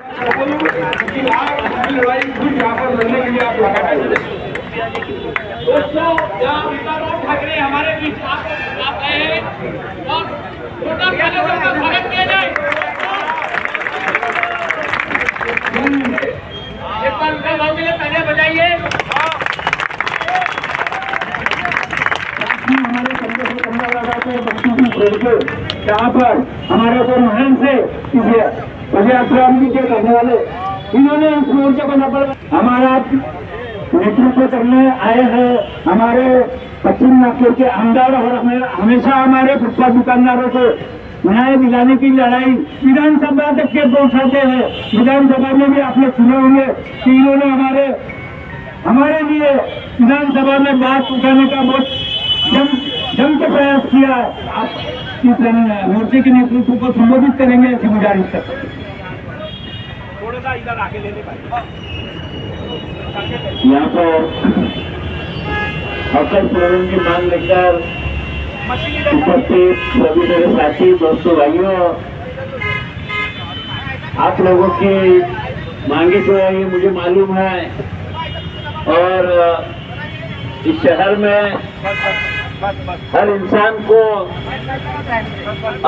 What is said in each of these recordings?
दोस्तों, ठाकरे हमारे बीच आप आए हैं और छोटा पहले सबका स्वागत किया जाए। एक बार उनका भाव मिले पहले बजाइए। हमारे कंधे से कंधा लगाते बच्चों की छोड़ के यहाँ पर हमारे को महान से पदयात्रा के करने वाले इन्होंने इस मोर्चे को नंबर हमारा नेतृत्व करने आए हैं। हमारे पश्चिम नागपुर के आमदार और हमेशा हमारे फुटपाथ दुकानदारों को न्याय दिलाने की लड़ाई विधानसभा तक के पहुंचाते हैं। विधानसभा में भी आपने सुने होंगे कि इन्होंने हमारे लिए विधानसभा में बात उठाने का बहुत जम के प्रयास किया। आप इस मोर्चे के नेतृत्व को संबोधित करेंगे ऐसी गुजारिश करते हैं। थोड़ा सा इधर आगे ले ले भाई। यहाँ पर हकल पूरण की मांग लेकर उपस्थित सभी मेरे साथी दोस्तों भाइयों, आप लोगों की मांगे जो है ये मुझे मालूम है और इस शहर में हर इंसान को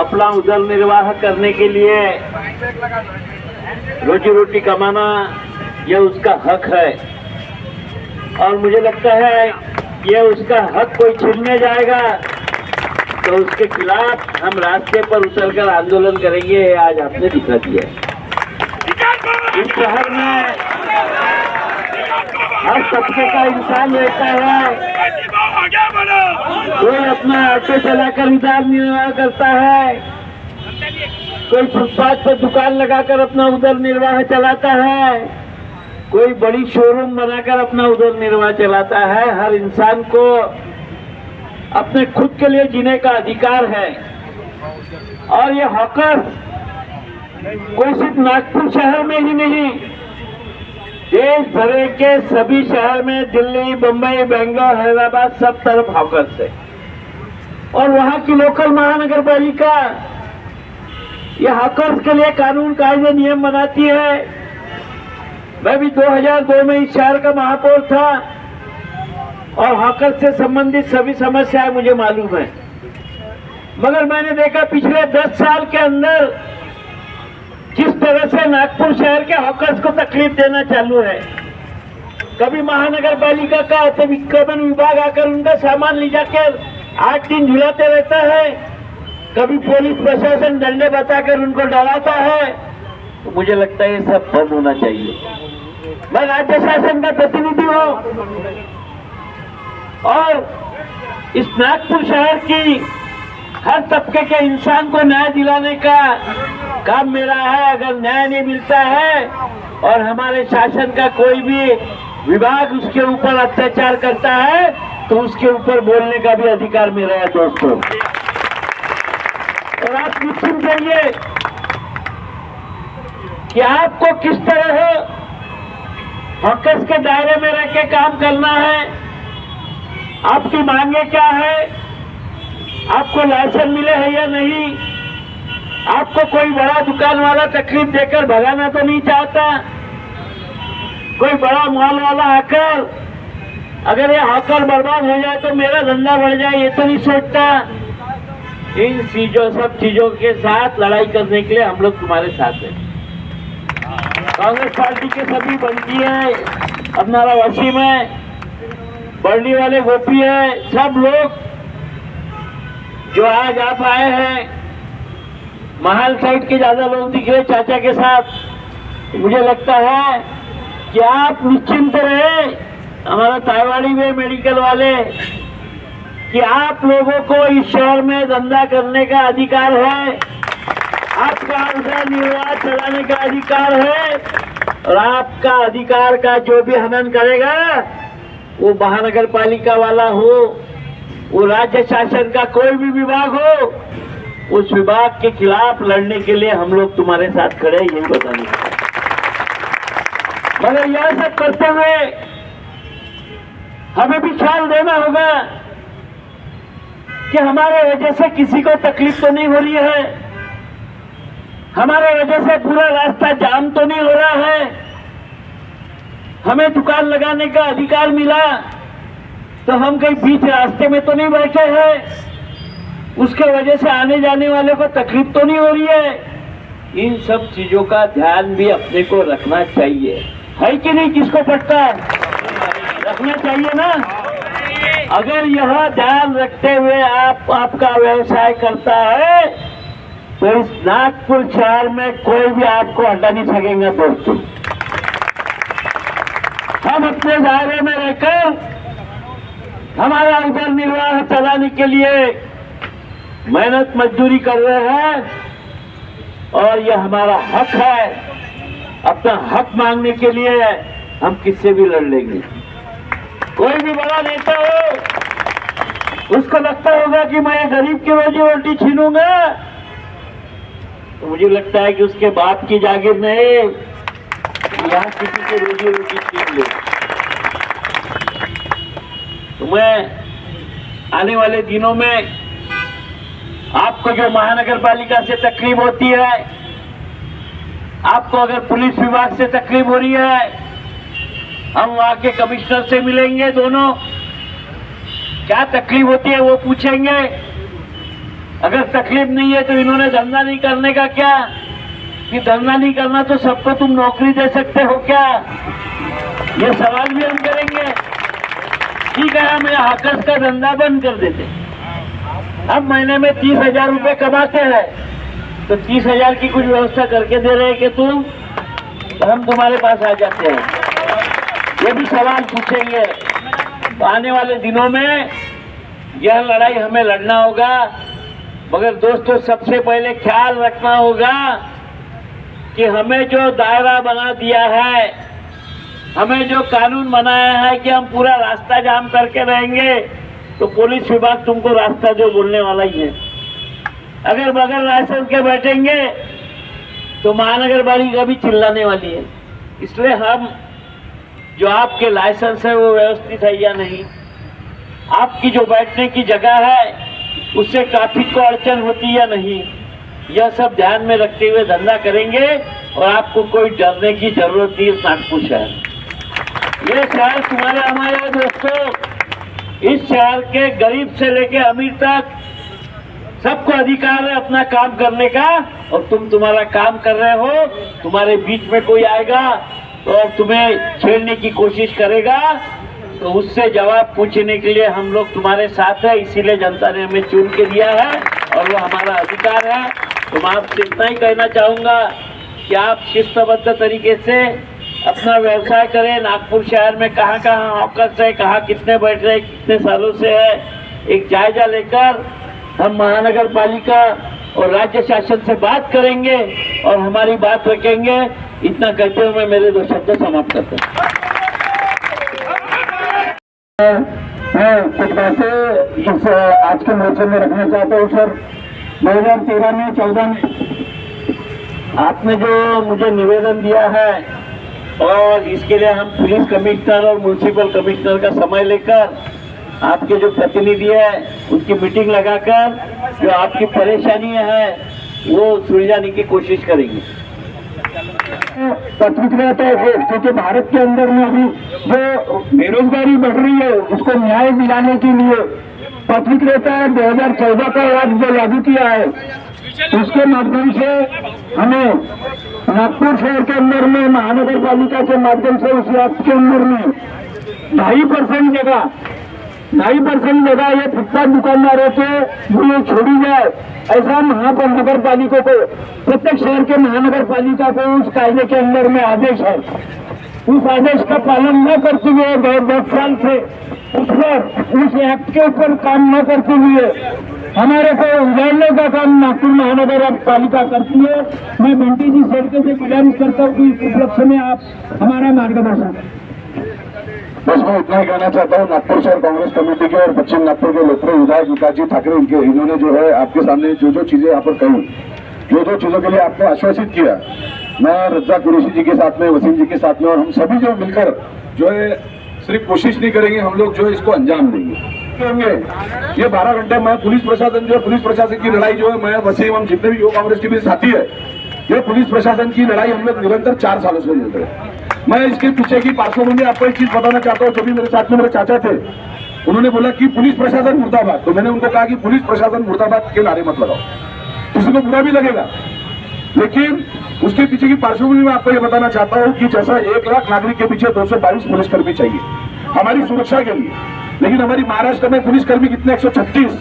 अपना उदर निर्वाह करने के लिए रोजी रोटी कमाना यह उसका हक है और मुझे लगता है ये उसका हक कोई छीनने जाएगा तो उसके खिलाफ हम रास्ते पर उतरकर आंदोलन करेंगे। आज आपने दिखा दिया। इस शहर में हर तबके का इंसान रहता है। कोई अपना ऑटो चलाकर उधार निर्वाह करता है, कोई फुटपाथ पर दुकान लगाकर अपना उधर निर्वाह चलाता है, कोई बड़ी शोरूम बनाकर अपना उधर निर्वाह चलाता है। हर इंसान को अपने खुद के लिए जीने का अधिकार है और ये हक़ कोई सिर्फ नागपुर शहर में ही नहीं, देश भर के सभी शहर में, दिल्ली, मुंबई, बेंगलोर, हैदराबाद, सब तरफ हॉकर्स है। और वहां की लोकल महानगर पालिका ये हॉकर्स के लिए कानून कायदे नियम बनाती है। मैं भी 2002 में इस शहर का महापौर था और हॉकर्स से संबंधित सभी समस्याएं मुझे मालूम है। मगर मैंने देखा पिछले 10 साल के अंदर किस तरह से नागपुर शहर के हॉकर्स को तकलीफ देना चालू है। कभी महानगर पालिका का अतिक्रमण विभाग आकर उनका सामान ले जाकर 8 दिन झुलाते रहता है, कभी पुलिस प्रशासन डंडे बताकर उनको डराता है। तो मुझे लगता है ये सब बंद होना चाहिए। मैं राज्य शासन का प्रतिनिधि हूँ और इस नागपुर शहर की हर तबके के इंसान को न्याय दिलाने का काम मेरा है। अगर न्याय नहीं मिलता है और हमारे शासन का कोई भी विभाग उसके ऊपर अत्याचार करता है तो उसके ऊपर बोलने का भी अधिकार मेरा है दोस्तों। और आप निश्चिंत रहिए कि आपको किस तरह हॉकर्स के दायरे में रह के काम करना है, आपकी मांगे क्या है, आपको लाइसेंस मिले है या नहीं, आपको कोई बड़ा दुकान वाला तकलीफ देकर भगाना तो नहीं चाहता, कोई बड़ा मॉल वाला आकर अगर ये हॉकर बर्बाद हो जाए तो मेरा धंधा बढ़ जाए ये तो नहीं सोचता। इन सब चीजों के साथ लड़ाई करने के लिए हम लोग तुम्हारे साथ हैं। कांग्रेस पार्टी के सभी बंटी है, अपनारा वसीम है, बर्डी वाले गोपी है, सब लोग जो आज आप आए हैं, महाल साइड के ज्यादा लोग दिख रहे चाचा के साथ। मुझे लगता है कि आप निश्चिंत रहे, हमारा ताईवाड़ी में मेडिकल वाले, कि आप लोगों को इस शहर में धंधा करने का अधिकार है, आपका उधर निर्वाह चलाने का अधिकार है और आपका अधिकार का जो भी हनन करेगा वो महानगर पालिका वाला हो, वो राज्य शासन का कोई भी विभाग हो, उस विभाग के खिलाफ लड़ने के लिए हम लोग तुम्हारे साथ खड़े हैं, यही बताने का। मगर यह सब करते हुए हमें भी ख्याल देना होगा कि हमारे वजह से किसी को तकलीफ तो नहीं हो रही है। हमारे वजह से पूरा रास्ता जाम तो नहीं हो रहा है? हमें दुकान लगाने का अधिकार मिला तो हम कहीं बीच रास्ते में तो नहीं बैठे हैं? उसके वजह से आने जाने वाले को तकलीफ तो नहीं हो रही है? इन सब चीजों का ध्यान भी अपने को रखना चाहिए, है कि नहीं? किसको पड़ता है? रखना चाहिए ना। अगर यह ध्यान रखते हुए आपका व्यवसाय करता है तो इस नागपुर शहर में कोई भी आपको हटा नहीं सकेगा दोस्तों। हम अपने दायरे में रहकर हमारा उदर निर्वाह चलाने के लिए मेहनत मजदूरी कर रहे हैं और यह हमारा हक है। अपना हक मांगने के लिए हम किससे भी लड़ लेंगे। कोई भी बड़ा नेता हो, उसको लगता होगा कि मैं गरीब की रोजी रोटी छीनूंगा, तो मुझे लगता है कि उसके बाप की जागीर नहीं, यहाँ किसी की रोजी रोटी छीन ले। तो मैं आने वाले दिनों में आपको जो महानगर पालिका से तकलीफ होती है, आपको अगर पुलिस विभाग से तकलीफ हो रही है, हम वहां के कमिश्नर से मिलेंगे, दोनों क्या तकलीफ होती है वो पूछेंगे। अगर तकलीफ नहीं है तो इन्होंने धंधा नहीं करने का क्या, कि धंधा नहीं करना तो सबको तुम नौकरी दे सकते हो क्या, ये सवाल भी हम करेंगे। ठीक है, हम हकस का धंधा बंद कर देते, हम महीने में 30,000 रुपए कमाते हैं तो 30,000 की कुछ व्यवस्था करके दे रहे हैं कि तुम, तो हम तुम्हारे पास आ जाते हैं, ये भी सवाल पूछेंगे। तो आने वाले दिनों में यह लड़ाई हमें लड़ना होगा, मगर दोस्तों सबसे पहले ख्याल रखना होगा कि हमें जो दायरा बना दिया है, हमें जो कानून बनाया है कि हम पूरा रास्ता जाम करके रहेंगे, तो पुलिस विभाग तुमको रास्ता जो बोलने वाला ही है। अगर बगैर लाइसेंस के बैठेंगे तो महानगर पालिका भी चिल्लाने वाली है। इसलिए हम जो आपके लाइसेंस है वो व्यवस्थित है या नहीं, आपकी जो बैठने की जगह है उससे ट्रैफिक को अड़चन होती या नहीं, यह सब ध्यान में रखते हुए धंधा करेंगे और आपको कोई डरने की जरूरत नहीं। नागपुर शहर, ये शहर तुम्हारे हमारे है दोस्तों। इस शहर के गरीब से लेके अमीर तक सबको अधिकार है अपना काम करने का, और तुम तुम्हारा काम कर रहे हो, तुम्हारे बीच में कोई आएगा और तुम्हें छेड़ने की कोशिश करेगा तो उससे जवाब पूछने के लिए हम लोग तुम्हारे साथ है। इसीलिए जनता ने हमें चुन के दिया है और वो हमारा अधिकार है। तो मैं आपसे इतना ही कहना चाहूँगा कि आप शिस्तबद्ध तरीके से अपना व्यवसाय करें। नागपुर शहर में कहाँ कहाँ हॉकर्स है, कहाँ कितने बैठ रहे, कितने सालों से है, एक जायजा लेकर हम महानगर पालिका और राज्य शासन से बात करेंगे और हमारी बात रखेंगे। इतना कहते हुए मैं मेरे 2 शब्द समाप्त करता हूँ। मैं कुछ बातें इस आज के मोर्चे में रखना चाहता हूँ सर। 2013 में 14 में आपने जो मुझे निवेदन दिया है और इसके लिए हम पुलिस कमिश्नर और म्युनिसिपल कमिश्नर का समय लेकर आपके जो प्रतिनिधि है उनकी मीटिंग लगाकर जो आपकी परेशानी है वो सुलझाने की कोशिश करेंगे। पत्रकारिता है क्योंकि भारत के अंदर में अभी जो बेरोजगारी बढ़ रही है उसको न्याय दिलाने के लिए पत्रकारिता 2014 का एक्ट जो लागू किया है उसके माध्यम से हमें नागपुर शहर के अंदर में महानगर पालिका के माध्यम से उस एक्ट के अंदर में 2.5% जगह ये फुटपाथ दुकानदारों से वो छोड़ी जाए, ऐसा नगर पालिका को, प्रत्येक शहर के महानगर पालिका को उस कायदे के अंदर में आदेश है। उस आदेश का पालन न करते हुए 10 साल से उस एक्ट के ऊपर काम न करते हुए हमारे को उजाड़ने का काम नागपुर महानगर पालिका करती है। मैं बंटी जी सड़के से गुजारिश करता हूँ कि इस उपलक्ष्य में आप हमारा मार्गदर्शन। बस मैं इतना ही कहना चाहता हूँ, नागपुर शहर कांग्रेस कमेटी के और पश्चिम नागपुर के लोकप्रिय विधायक विकास जी ठाकरे इन्होंने जो है आपके सामने जो चीजें यहाँ पर कही, जो चीजों के लिए आपको आश्वासित किया, मैं रज्जा कुरैशी जी के साथ में, वसीम जी के साथ में और हम सभी जो मिलकर जो है सिर्फ कोशिश नहीं करेंगे, हम लोग जो है इसको अंजाम देंगे। ये 12 घंटे मैं पुलिस प्रशासन की लड़ाई जो है मैं वसीम, हम जितने भी युवा कांग्रेस के भी साथी है ये पुलिस प्रशासन की लड़ाई हम लोग निरंतर 4 सालों से लड़ रहे हैं। मैं इसके पीछे की पार्श्वभूमि आपको एक चीज बताना चाहता हूँ। जो भी मेरे साथ में मेरे चाचा थे, उन्होंने बोला कि पुलिस प्रशासन मुर्दाबाद, तो मैंने उनको कहा कि पुलिस प्रशासन मुर्दाबाद के नारे मत लगाओ, किसी को बुरा भी लगेगा। लेकिन उसके पीछे की पार्श्वभूमि में आपको ये बताना चाहता हूँ कि जैसा 1 लाख नागरिक के पीछे 222 पुलिसकर्मी चाहिए हमारी सुरक्षा के लिए, लेकिन हमारी महाराष्ट्र में पुलिसकर्मी कितने 136।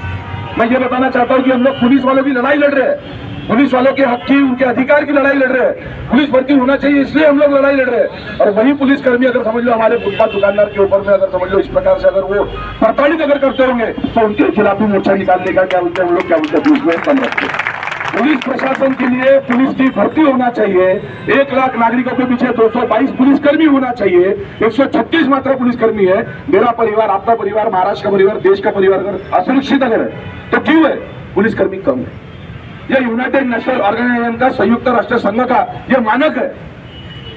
मैं ये बताना चाहता हूँ कि हम लोग पुलिस वालों की लड़ाई लड़ रहे हैं, पुलिस वालों के हक की, उनके अधिकार की लड़ाई लड़ रहे हैं। पुलिस भर्ती होना चाहिए इसलिए हम लोग लड़ाई लड़ रहे हैं। और वही पुलिसकर्मी अगर समझ लो हमारे फुटपाथ दुकानदार के ऊपर में अगर समझ लो इस प्रकार से अगर वो प्रताड़ित अगर करते होंगे तो उनके खिलाफ भी मोर्चा निकालने का क्या बोलते हैं हम लोग, क्या बोलते हैं, पुलिस में कम रखते हैं। पुलिस प्रशासन के लिए पुलिस की भर्ती होना चाहिए। 1 लाख नागरिकों के पीछे 222 पुलिसकर्मी होना चाहिए। 136 मात्र पुलिसकर्मी है। मेरा परिवार, आपका परिवार, महाराष्ट्र का परिवार, देश का परिवार अगर असुरक्षित अगर है तो क्यों है पुलिसकर्मी कम है? यह यूनाइटेड नेशनल ऑर्गेनाइजेशन का, संयुक्त राष्ट्र संघ का यह मानक है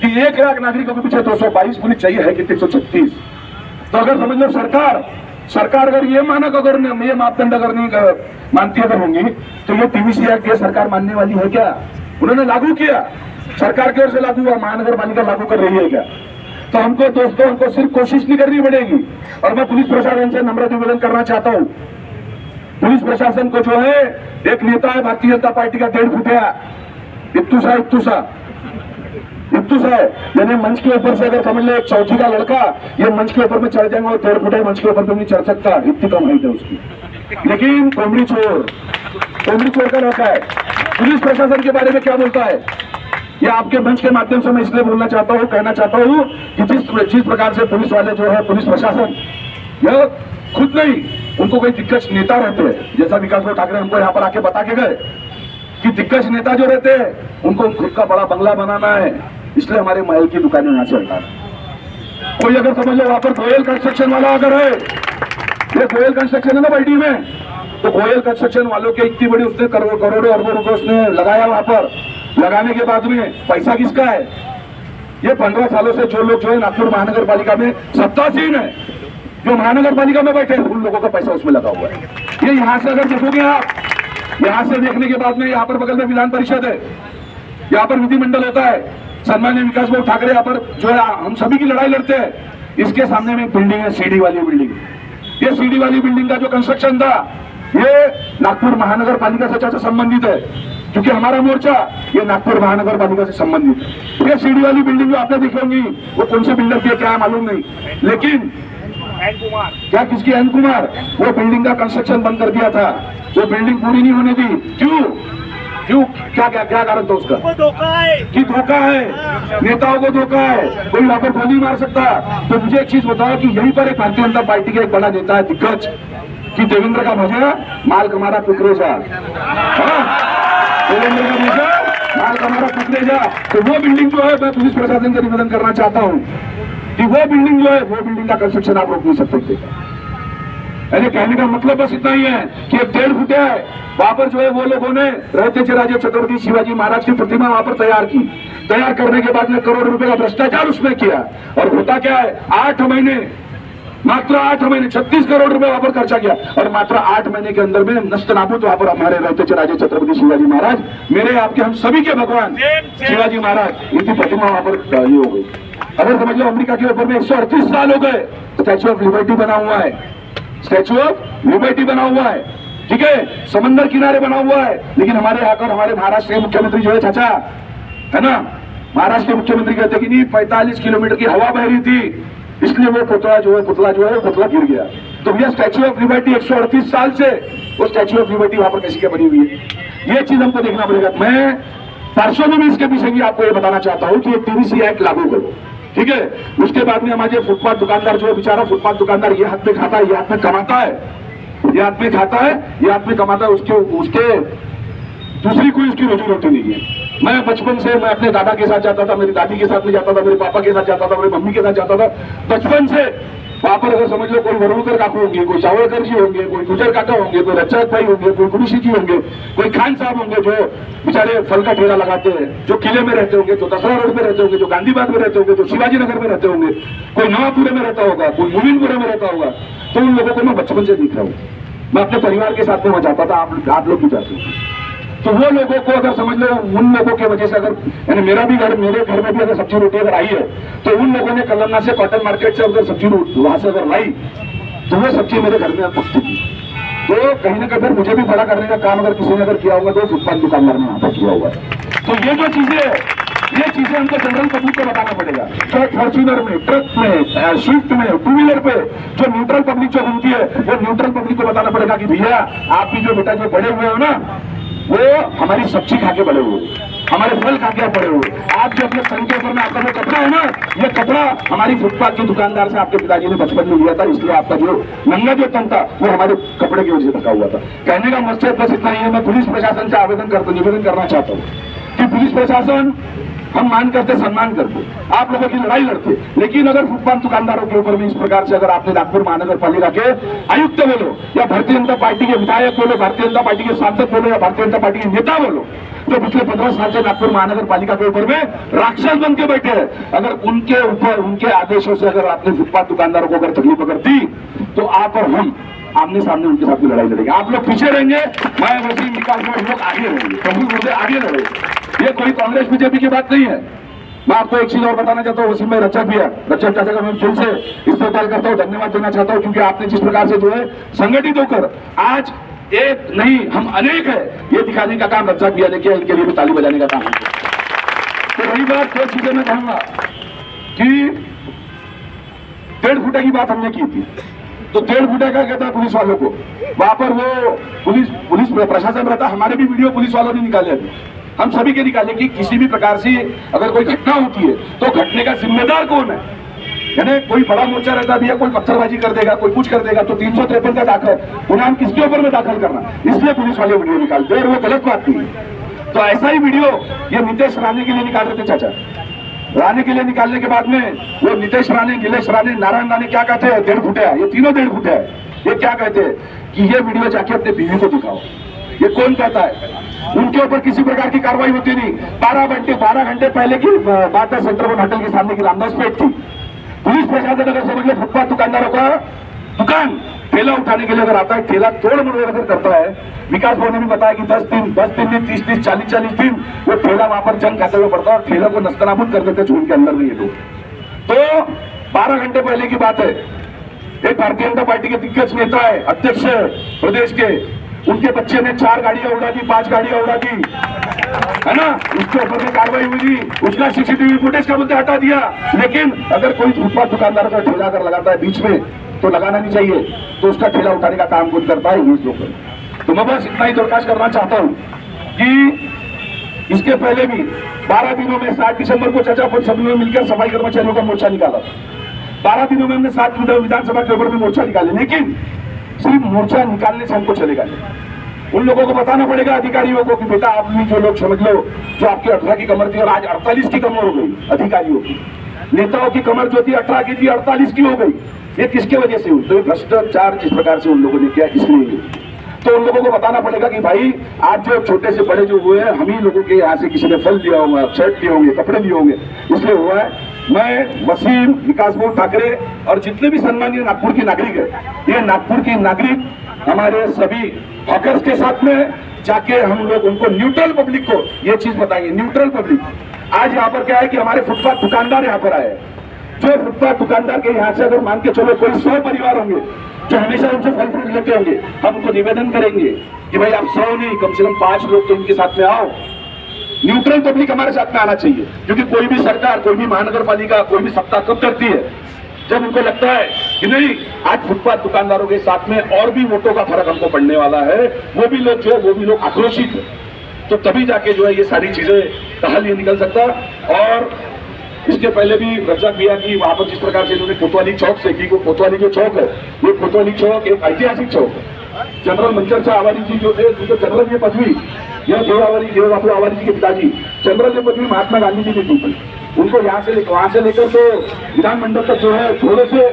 कि 1 लाख नागरिकों के पीछे 222 पुलिस चाहिए, है कि 136। तो अगर समझ लो सरकार अगर ये मानक अगर ये मापदंड अगर नहीं मानती अगर होंगी तो ये पीवीसी एक्ट ये सरकार मानने वाली है क्या? उन्होंने लागू किया, सरकार की ओर से लागू हुआ, महानगर पालिका लागू कर रही है क्या? तो हमको दोस्तों हमको सिर्फ कोशिश नहीं करनी पड़ेगी। और मैं पुलिस प्रशासन से नम्र निवेदन करना चाहता हूँ, पुलिस प्रशासन को जो है, एक नेता है भारतीय जनता पार्टी का 1.5 फुटिया इत्तुसा है, यानी मंच के ऊपर से अगर समझ ले एक चौथी का लड़का ये मंच के ऊपर में चढ़ जाएंगे और 1.5 फुट मंच के ऊपर नहीं चढ़ सकता, इतनी कम हाइट है उसकी। लेकिन कोमड़ी चोर का लड़का है। पुलिस प्रशासन के बारे में क्या बोलता है ये आपके मंच के माध्यम से मैं इसलिए बोलना चाहता हूँ, कहना चाहता हूँ कि जिस प्रकार से पुलिस वाले जो है, पुलिस प्रशासन यह खुद नहीं, उनको कोई दिग्गज नेता रहते हैं, जैसा विकास ठाकरे हमको यहाँ पर आके बता के गए कि दिग्गज नेता जो रहते हैं उनको खुद का बड़ा बंगला बनाना है, इसलिए हमारे महल की दुकानें यहाँ से हटाना। कोई अगर समझ लो वहां पर गोयल कंस्ट्रक्शन वाला अगर है, ये गोयल कंस्ट्रक्शन है ना बैठी में, तो गोयल कंस्ट्रक्शन वालों के इतनी बड़ी उसने करोड़ों अरबों रुपए उसने लगाया वहां पर। लगाने के बाद में पैसा किसका है? ये 15 सालों से जो लोग जो है नागपुर महानगर पालिका में सत्तासीन है, जो महानगर पालिका में बैठे हैं, उन लोगों का पैसा उसमें लगा हुआ है। ये यहाँ से अगर देखोगे आप, यहाँ से देखने के बाद में यहाँ पर बगल में विधान परिषद है, यहाँ पर विधिमंडल होता है, सम्माननीय विकास ठाकरे यहाँ पर जो है हम सभी की लड़ाई लड़ते हैं। इसके सामने में एक बिल्डिंग है, सीढ़ी वाली बिल्डिंग। ये सीढ़ी वाली बिल्डिंग का जो कंस्ट्रक्शन था ये नागपुर महानगर पालिका से चाचा संबंधित है, क्योंकि हमारा मोर्चा ये नागपुर महानगर पालिका से संबंधित है। ये सीढ़ी वाली बिल्डिंग जो आपने देखी होंगी वो कौन से बिल्डर की है क्या है मालूम नहीं, लेकिन क्या किसकी एन कुमार वो बिल्डिंग का कंस्ट्रक्शन बंद कर दिया था, वो बिल्डिंग पूरी नहीं होने दी। क्यों क्या कारण था उसका? धोखा है, नेताओं को धोखा है, कोई वहां पर गोली मार सकता। तो मुझे एक चीज बताओ कि यहीं पर एक भारतीय जनता पार्टी का एक बड़ा नेता है दिग्गज कि देवेंद्र का भजा माल कमारा टुकड़े जा, देवेंद्र का भजा माल कमारा टुकड़े जा। तो वो बिल्डिंग जो है मैं पुलिस प्रशासन से निवेदन करना चाहता हूँ कि वो बिल्डिंग जो है वो बिल्डिंग का कंस्ट्रक्शन आप रोक नहीं सकते। यानी कहने का मतलब बस इतना ही है कि एक 1.5 फुट है, वहां पर जो है वो लोगों ने रहते राजे छत्रपति शिवाजी महाराज की प्रतिमा वहां पर तैयार की। तैयार करने के बाद में करोड़ रुपए का भ्रष्टाचार उसमें किया, और होता क्या है, 8 महीने, मात्र 8 महीने 36 करोड़ रुपए वहां पर खर्चा किया, और मात्र 8 महीने के अंदर में नष्ट नाबूद वहां पर हमारे रहते राजे छत्रपति शिवाजी महाराज, मेरे आपके हम सभी के भगवान शिवाजी महाराज, इनकी प्रतिमा वहां पर ये हो गई। अगर समझ लो अमेरिका के ऊपर में 138 साल हो गए, स्टैच्यू ऑफ लिबर्टी बना हुआ है, स्टैच्यू ऑफ लिबर्टी बना हुआ है, ठीक है, समंदर किनारे बना हुआ है। लेकिन हमारे आकर हमारे महाराष्ट्र के मुख्यमंत्री जो है चाचा, है ना, महाराष्ट्र के मुख्यमंत्री कहते कि नहीं 45 किलोमीटर की हवा बह रही थी, इसलिए वो पुतला जो है गिर गया। तो भैया स्टैच्यू ऑफ लिबर्टी 138 साल से वो स्टैच्यू ऑफ लिबर्टी वहां पर कैसी क्या बनी हुई है, ये चीज हमको देखना पड़ेगा। मैं पार्श्व में इसके पीछे भी आपको ये बताना चाहता हूँ कि ये पीवीसी एक्ट लागू करो, ठीक है। उसके बाद में हमारे फुटपाथ दुकानदार जो है, बेचारा फुटपाथ दुकानदार ये हाथ में खाता है, ये हाथ में कमाता है, ये हाथ में खाता है, ये हाथ में कमाता है, उसके दूसरी कोई उसकी रोजी रोटी नहीं है। मैं बचपन से मैं अपने दादा के साथ जाता था, मेरी दादी के साथ में जाता था, मेरे पापा के साथ जाता था, मेरी मम्मी के साथ जाता था, बचपन से। वहां पर अगर समझ लो कोई वरुणकर काकू होंगे, कोई चावलकर जी होंगे, कोई गुजर काका होंगे, कोई रच्चाक भाई होंगे, कोई गुरुशी जी होंगे, कोई खान साहब होंगे जो बेचारे फल का ठेला लगाते हैं, जो किले में रहते होंगे, जो दसरा रोड पे रहते होंगे, जो गांधी बाग में रहते होंगे, जो शिवाजी नगर में रहते होंगे, कोई नवापुरे में रहता होगा, कोई मोमिनपुरे में रहता होगा। तो उन लोगों को मैं बचपन से दिख रहा हूँ, मैं अपने परिवार के साथ में वहां जाता था, आप लोग भी जाते हो। तो वो लोगों को अगर समझ लो, उन लोगों की वजह से अगर यानी मेरे घर में भी अगर सब्जी रोटी अगर आई है तो उन लोगों ने कलन्ना से कॉटन मार्केट से अगर सब्जी वहां से अगर लाई तो वो सब्जी मेरे घर में पकती थी। तो कहीं ना कहीं मुझे भी बड़ा करने का काम अगर किसी ने अगर किया होगा तो फुटपाथ दुकानदार ने यहाँ पर किया होगा। तो ये जो चीजें है, ये चीजें हमको जनरल पब्लिक को बताना पड़ेगा। चाहे फॉर्च्यूनर में, ट्रक में, स्विफ्ट में, टू व्हीलर पे जो न्यूट्रल पब्लिक जो घूमती है वो न्यूट्रल पब्लिक को बताना पड़ेगा कि भैया आप भी जो बेटा जो बड़े हुए हो ना, वो हमारी सब्जी खा के बड़े हुए, हमारे फल खा के बड़े हुए। आप जो अपने सन के ऊपर में आपका जो कपड़ा है ना, ये कपड़ा हमारी फुटपाथ के दुकानदार से आपके पिताजी ने बचपन में लिया था, इसलिए आपका जो नंगा जो तन था वो हमारे कपड़े की वजह से ढका हुआ था। कहने का मकसद बस इतना ही है। मैं पुलिस प्रशासन से निवेदन करना चाहता हूँ कि पुलिस प्रशासन हम मान करते, सम्मान करते, आप लोगों की लड़ाई लड़ते, लेकिन अगर फुटपाथ दुकानदारों के ऊपर भी इस प्रकार से अगर आपने नागपुर महानगर पालिका के आयुक्त बोलो या भारतीय जनता पार्टी के विधायक बोलो, भारतीय जनता पार्टी के सांसद बोलो या भारतीय जनता पार्टी के नेता बोलो, जो पिछले 15 साल से नागपुर महानगर पालिका के ऊपर में राक्षस बन के बैठे हैं, अगर उनके ऊपर उनके आदेशों से अगर आपने फुटपाथ दुकानदारों को अगर तकलीफ अगर दी तो आप और हम आमने सामने उनके साथ लड़ाई लड़ेंगे। आप लोग पीछे रहेंगे, मैं वसीम विकास लोग आगे रहेंगे, प्रभु मुझे आगे लड़ेंगे। ये कोई कांग्रेस बीजेपी की बात नहीं है। मैं आपको एक चीज और बताना चाहता हूँ, वसीम भाई रचक भी है, रचक चाचा का मैं फिर से इस्तेमाल करता हूँ, धन्यवाद देना चाहता हूँ, क्योंकि आपने जिस प्रकार से जो है संगठित होकर आज एक नहीं हम अनेक है ये दिखाने का काम रचक भी ने किया, इनके लिए भी ताली बजाने का काम है। तो रही बात 2 चीजें मैं कहूंगा कि 1.5 फुटा की बात हमने की थी, तो 1.5 फुटा का कहता है पुलिस वालों को, वहां पर वो पुलिस प्रशासन रहता, हमारे भी वीडियो पुलिस वालों ने निकाले अभी, हम सभी के निकाले कि किसी भी प्रकार से अगर कोई घटना होती है तो घटने का जिम्मेदार कौन है। यानी कोई बड़ा मोर्चा रहता भी है, कोई पत्थरबाजी कर देगा, कोई कुछ कर देगा, तो 353 का दाखिल गुनाह किसके ऊपर में दाखिल करना, इसलिए पुलिस वाले वीडियो निकालते हैं और वो गलत बात नहीं है। तो ऐसा ही वीडियो ये नीतीश राणे के लिए निकाल रहे थे चाचा, राणे के लिए निकालने के बाद में वो नीतीश राणे, नीलेश राणे, नारायण राणे क्या कहते हैं, 1.5 फुट है, ये तीनों 1.5 फुट है। ये क्या कहते हैं कि ये वीडियो जाके अपने बीवी को दिखाओ। ये कौन कहता है? उनके ऊपर किसी प्रकार की कार्रवाई होती नहीं। 12 घंटे पहले की बात है, सेंटर वन होटल के सामने की रामदास पेट थी। पुलिस प्रशासन अगर समझ लो फुटपाथ दुकानदारों का दुकान ठेला उठाने के लिए अगर आता है, ठेला तोड़ मोड़ अगर करता है, विकास भवन ने भी बताया कि 10 दिन नहीं 30 40 दिन वो ठेला वहां पर जंग खाते हुए पड़ता है और ठेला को नस्तनाबूद कर देते झूठ के अंदर में ये लोग। तो 12 घंटे पहले की बात है, एक भारतीय जनता पार्टी के दिग्गज नेता है, अध्यक्ष प्रदेश के, उनके बच्चे ने 4 गाड़ियां उड़ा दी, 5 गाड़ियां उड़ा दी, है ना, उसके ऊपर में कार्रवाई हुई, उसका सीसीटीवी फुटेज का मुद्दा हटा दिया। लेकिन अगर कोई फुटपाथ दुकानदार का ठेला अगर लगाता है बीच में तो लगाना नहीं चाहिए, तो उसका ठेला उठाने का काम कौन करता है? ये लोग। तो मैं बस इतना ही दरखास्त करना चाहता हूँ कि इसके पहले भी 12 दिनों में 7 दिसंबर को चाचा अपन सभी ने मिलकर सफाई कर्मचारियों का मोर्चा निकाला। 12 दिनों में हमने 7 विधानसभा के ऊपर भी मोर्चा निकाले, लेकिन सिर्फ मोर्चा निकालने से हमको चलेगा नहीं। उन लोगों को बताना पड़ेगा अधिकारियों को कि बेटा आप भी जो लोग समझ लो जो आपकी 18 की कमर थी और आज 48 की कमर हो गई, अधिकारियों की, नेताओं की कमर जो थी 18 की थी 48 की हो गई। ये किसके वजह से हुई? तो भ्रष्टाचार जिस प्रकार से उन लोगों ने किया इसलिए। तो उन लोगों को बताना पड़ेगा कि भाई आज जो छोटे से बड़े जो हुए हैं, हम ही लोगों के यहाँ से किसी ने फल दिया होगा, शर्ट दिए होंगे, कपड़े दिए होंगे, इसलिए हुआ है। मैं वसीम विकास ठाकरे और जितने भी सम्मानीय नागपुर की नागरिक है, ये नागपुर की नागरिक हमारे सभी हॉकर्स के साथ में जाके हम लोग उनको न्यूट्रल पब्लिक को ये चीज बताएंगे। न्यूट्रल पब्लिक आज यहाँ पर क्या है कि हमारे फुटपाथ दुकानदार यहाँ पर आए, जो फुटपाथ दुकानदार के यहाँ से अगर मान के चलो कोई 100 परिवार होंगे जो हमेशा उनसे फल फ्रूट लेते होंगे, हम उनको निवेदन करेंगे कि भाई आप 100 नहीं कम से कम 5 लोग तो इनके साथ में आओ। न्यूट्रल पब्लिक हमारे साथ में आना चाहिए, क्योंकि कोई भी सरकार, कोई भी महानगर पालिका, कोई भी सत्ता कब करती है जब उनको लगता है कि नहीं आज फुटपाथ दुकानदारों के साथ में और भी वोटों का फर्क हमको पड़ने वाला है, वो भी लोग जो है वो भी लोग आक्रोशित है, तो तभी जाके जो है ये सारी चीजें का हल ये निकल सकता। और इसके पहले भी रजा किया कि वहां पर जिस प्रकार से इन्होंने कोतवाली चौक से की, कोतवाली जो चौक है ये कोतवाली चौक एक ऐतिहासिक चौक है। जनरल मंचर आवारी जी जो थे, उनको जनरल ये पदवी, यह देवबापू आवारी जी के पिताजी जनरल ये पदवी महात्मा गांधी जी ने दी थी। उनको यहाँ से वहां से लेकर तो विधानमंडल तक जो है घोड़े से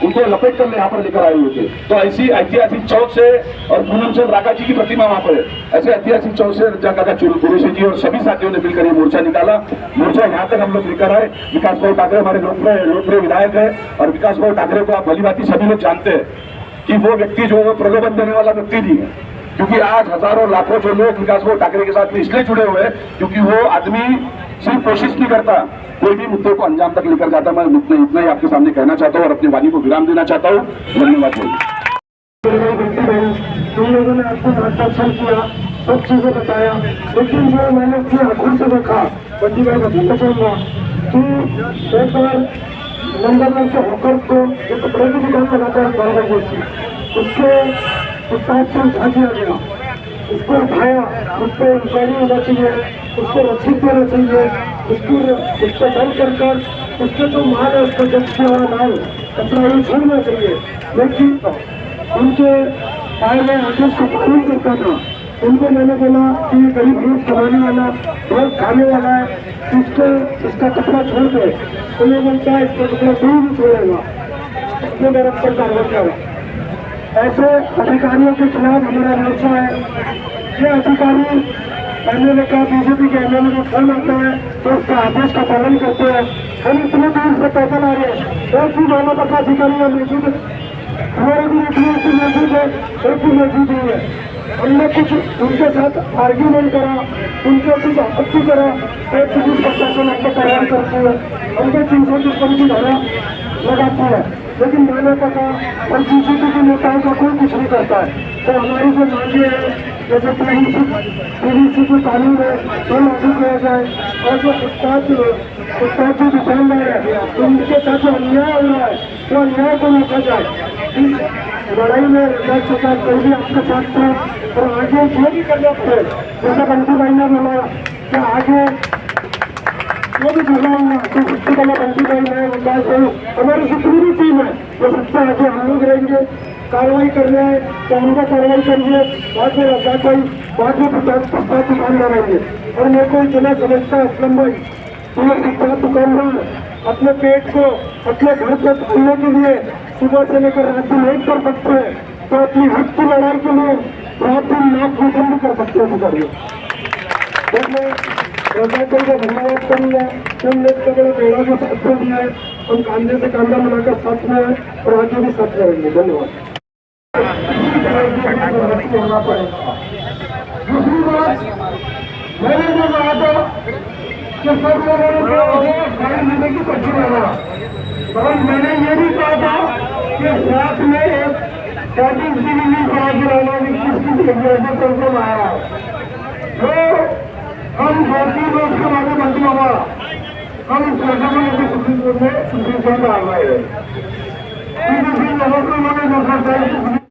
उनको लपेट कर यहाँ पर लेकर आए हुए थे। तो ऐसी ऐतिहासिक चौक से, और पूनम चंद राका जी की प्रतिमा वहां पर है, ऐसे ऐतिहासिक चौक से रजा काका कुरेशी जी और सभी साथियों ने मिलकर ये मोर्चा निकाला। मोर्चा यहाँ तक हम लोग लेकर आए। विकास भाई ठाकरे हमारे लोकप्रिय विधायक है, और विकास भाई ठाकरे को आप भली भांति सभी लोग जानते हैं कि वो व्यक्ति जो है प्रलोभन देने वाला व्यक्ति नहीं है। क्योंकि आज हजारों लाखों जो लोग विकास वो ठाकरे के साथ में इसलिए जुड़े हुए हैं क्योंकि वो आदमी सिर्फ कोशिश नहीं करता, कोई भी मुद्दे को अंजाम तक लेकर जाता। मैं इतना ही आपके सामने कहना चाहता हूँ और अपनी वाणी को विराम देना चाहता हूँ। धन्यवाद। तुम लोगों ने आपको मार्गदर्शन किया, सब चीजें बताया, लेकिन जो मैंने अपनी आंखों से देखा, बंदी भाई बताना चाहूंगा कि एक बार नंबर से होकर को जो कपड़े की दुकान लगाता है 12 बजे से, उसके उत्पाद से उठा दिया गया, उसको उठाया, उस पर इंक्वायरी होना चाहिए, उसको रसीद देना चाहिए, उसको बंद कर उसके जो माल है उसको जब्त किया हुआ माल कपड़ा ये छोड़ना चाहिए। लेकिन उनके आए हुए आदेश को पालन करता था। उनको मैंने बोला कि ये गरीब लोग कमाने वाला बहुत खाने वाला है, इसका कपड़ा छोड़ दे, तो ये बोलता है इसका कपड़ा कोई नहीं छोड़ेगा, इसने मेरे पर कार्रवाई करा। ऐसे अधिकारियों के खिलाफ हमारा मोर्चा है। ये अधिकारी एमएलए का, बीजेपी के एमएलए का फोन आता है तो उसका आदेश का पालन करते हैं। हम इतने दूर से पैदल आ रहे हैं, एक भी मानव अधिकारी मौजूद, हमारे भी मौजूद है, एक भी मौजूद नहीं है। हमने कुछ उनके साथ आर्ग्यूमेंट करा, उनके कुछ आपत्ति करा, एक पुलिस प्रशासन आपको कार्रवाई करती है, हमको 355 की धारा लगाती है, लेकिन मानवता का और बीजेपी के नेताओं का कोई कुछ नहीं करता है। तो हमारी जो मांगे है, जैसे पीवीसी जो कानून है वो लागू किया जाए, और जो फुटपाथ जो दुकानदार है उनके साथ जो अन्याय हो रहा है वो अन्याय को रोका जाए। इस लड़ाई में राज्य सरकार कोई भी आपके साथ थे और आगे जो भी करना पड़े, जैसा बंटी भाई ने बोला कि आगे जो भी जुड़ाऊंगा तो सबसे पहले बंटी भाई है, विकास भाई, हमारी जितनी भी टीम है वो सबसे आगे हम लोग रहेंगे। कार्रवाई करना है तो हमको कार्रवाई करिए, बाद में रजाक भाई, बाद में फुटपाथ दुकानदार रहेंगे। और मेरे को इतना समझता है असलम भाई, ये फुटपाथ दुकानदार अपने पेट को अपने घर पर खोलने के लिए सुबह से लेकर रात दिन नहीं कर सकते हैं, तो अपनी हक की लड़ाई के लिए रात दिन नाक भूषण भी कर सकते हैं। मैं रजाक भाई का धन्यवाद करूँगा, तुमने इतना बड़ा बेड़ा को साथ में दिया है, हम कांधे से कांधा मिलाकर साथ में है और आगे भी साथ में रहेंगे। धन्यवाद। होना पड़ेगा। दूसरी बात मैंने जो कहा था कि सब लोगों ने गाड़ी मिलने की पर्ची लगा, और मैंने ये भी कहा था कि साथ में एक कैटिंग सीरीज करा गिराना कंट्रोल आया है, तो हम भारतीय लोग के बारे में मंत्री हुआ, हम इस सुप्रीम कोर्ट में सुप्रीम कोर्ट में आ गए हैं।